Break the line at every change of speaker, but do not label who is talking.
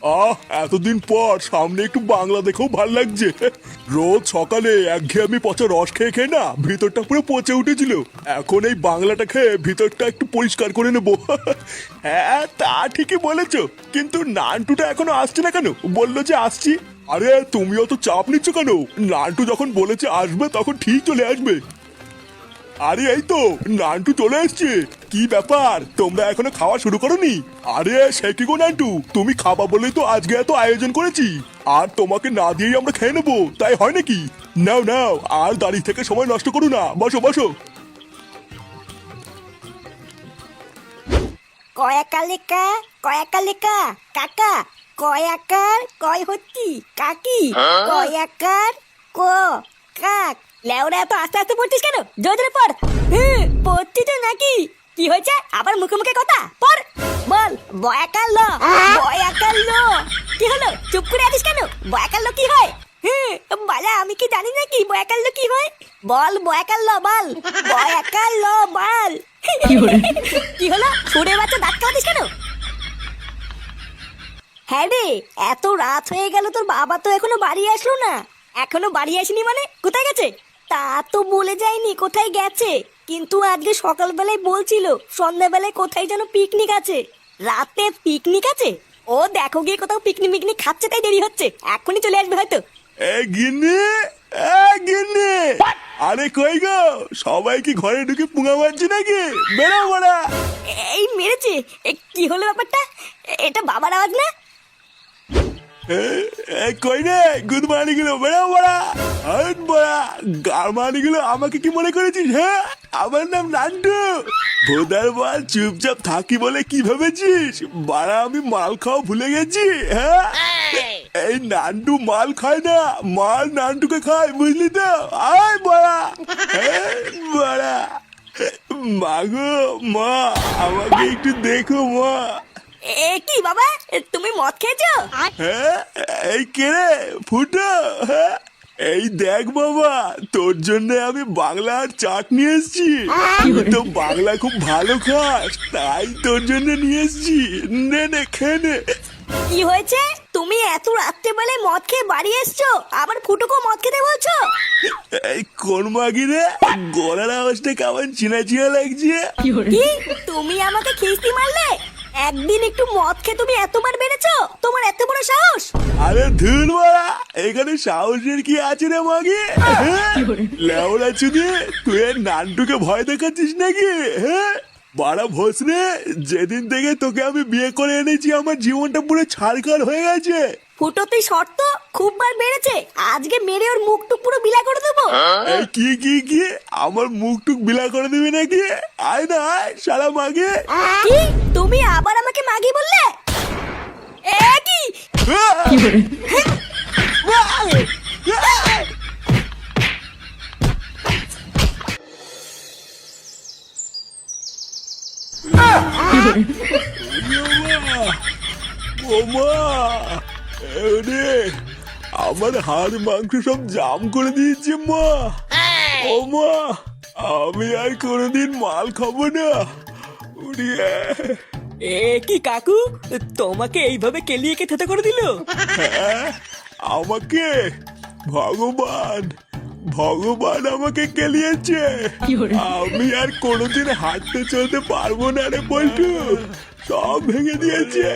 আহ, এতদিন পর সামনে একটু বাংলা দেখেও ভাল লাগছে। রোজ সকালে একঘেয়েমি পচা রস খেয়ে খেয়ে না ভিতরটা পুরো পচে উঠেছিল। এখন এই বাংলাটা খেয়ে ভিতরটা একটু পরিষ্কার করে নেব। হ্যাঁ, তা ঠিকই বলেছো, কিন্তু নান্টুটা এখনো আসছে না কেন? বললো যে আসছি। আরে তুমিও তো চাপ নিচ্ছ কেন? নান্টু যখন বলেছে আসবে তখন ঠিক চলে আসবে। আরে এই তো নান্টু চলে এসছে। কি ব্যাপার, তোমরা এখনো খাওয়া শুরু করোনি? আরে সে কি গো নান্টু, তুমি খাবা বলেই তো আজকে এত আয়োজন করেছি, আর তোমাকে না দিয়েই আমরা খেয়ে নেবো, তাই হয় নাকি? নাও নাও, আর দাঁড়িয়ে থেকে সময় নষ্ট করো না, বসো বসো।
কয়াকালিকা কয়াকালিকা কাকা, কয়াকার কয় হচ্ছি কাকি, কয়াকার ক কাক। লেওরা এত আস্তে আস্তে পড়ছিস কেন? জোরে জোরে পড়। পড়ছি তো নাকি? কি হয়েছে আবার মুখে মুখে কথা? পড় বল। বয়াকার ল, বয়াকার ল। কি হলো, চুপ করে আছিস কেন? বয়াকার ল কি হয়? বালা, আমি কি জানি নাকি বয়াকার ল কি হয়? বল বয়াকার ল বল, বয়াকার ল বল। কি হলো, সুরে বাচ্চা দাঁত কাটিস কেন? হ্যাঁ রে, এত রাত হয়ে গেল, তোর বাবা তো এখনো বাড়ি আসলো না। এখনো বাড়ি আসেনি মানে কোথায় গেছে? তা তো বলে যায়নি কোথায় গেছে, কিন্তু আজকে সকালবেলায় বলছিল সন্ধ্যাবেলায় কোথায় যেন পিকনিক আছে। রাতে পিকনিক আছে? ও দেখো গিয়ে কোথাও পিকনিক মিকনিক খাচ্ছে, তাই দেরি হচ্ছে, এখনই চলে আসবে হয়তো।
এ গিন্নি, এ গিন্নি, আরে কই গো, সবাই কি ঘরে ঢুকে পুঙা মারছি নাকি? বেরো বড়া।
এই মেরেছে। কি হলো ব্যাপারটা? এটা বাবার আওয়াজ না?
কই রে গুড মর্নিং গুলো, বেরো বড়া। হাট বড়া, গারমানি গুলো আমাকে কি মনে করেছিস? হ্যাঁ, আমার নাম নান্টু। ভোদার বল, চুপচাপ থাকি বলে কি ভেবেছিস? বাড়া আমি মাল খাওয়া ভুলে গেছি? হ্যাঁ, এই নান্টু মাল খায় না, মাল নান্টুকে খায়, বুঝলি তো? আয় বড়া, বড়া। মাগো মা, আমাকে একটু দেখো মা।
এ কি বাবা, তুমি মদ খেয়েছো?
হ্যাঁ, এই কে রে ফুটো? হ্যাঁ, এই দেখ বাবা, তোর জন্য আমি বাংলা আর চাট নিয়ে এসেছি। তুই তো বাংলা খুব ভালো খাস, তাই তোর জন্য নিয়ে এসেছি। নে নে, খেয়ে নে।
কি হয়েছে, তুমি এত রাত্রেবেলায় মদ খেয়ে বাড়ি এসছো, আবার ফুটুকো মদ খেতে বলছো?
এই কোন মাগি রে, গলার আওয়াজটা কেমন চিনা চিনা লাগছে?
কি, তুমি আমাকে খিস্তি মারলে? একদিন একটু মদ খেয়ে তুমি এতবার বেড়েছো? তোমার এত বড় সাহস?
আরে ধুর বাড়া, এখানে সাহসের কি আছে রে মাগি? লেওড়া চুদি, তুই নান্টুকে ভয় দেখাচ্ছিস নাকি? হ্যাঁ বাড়া ভোসরে, যেদিন থেকে তোকে আমি বিয়ে করে এনেছি আমার জীবনটা পুরো ছাড়খাড় হয়ে গেছে।
ফুটোতে শর্ত খুব বার বেড়েছে, আজকে মেরে ওর মুখ টুক পুরো বিলা করে দেবো।
এই কি কি কি, আমার মুখ টুক বিলা করে দিবি নাকি? আয় না আয় শালা মাগে।
কি, তুমি আবার আমাকে মাগি বললে? এ কি?
আমার হাড় মাংস সব জাম করে দিয়েছে মা। ও মা, আমি আর কোনোদিন মাল খাবো না। উড়িয়ে
এ কি কাকু, তোমাকে এইভাবে কেলিয়ে কে থেতে করে দিল?
হ্যাঁ, আমাকে ভগবান ভগবান আমাকে কেলিয়েছে। আমি আর কোনোদিন হাঁটতে চলতে পারবো না রে বল্টু, সব ভেঙে দিয়েছে।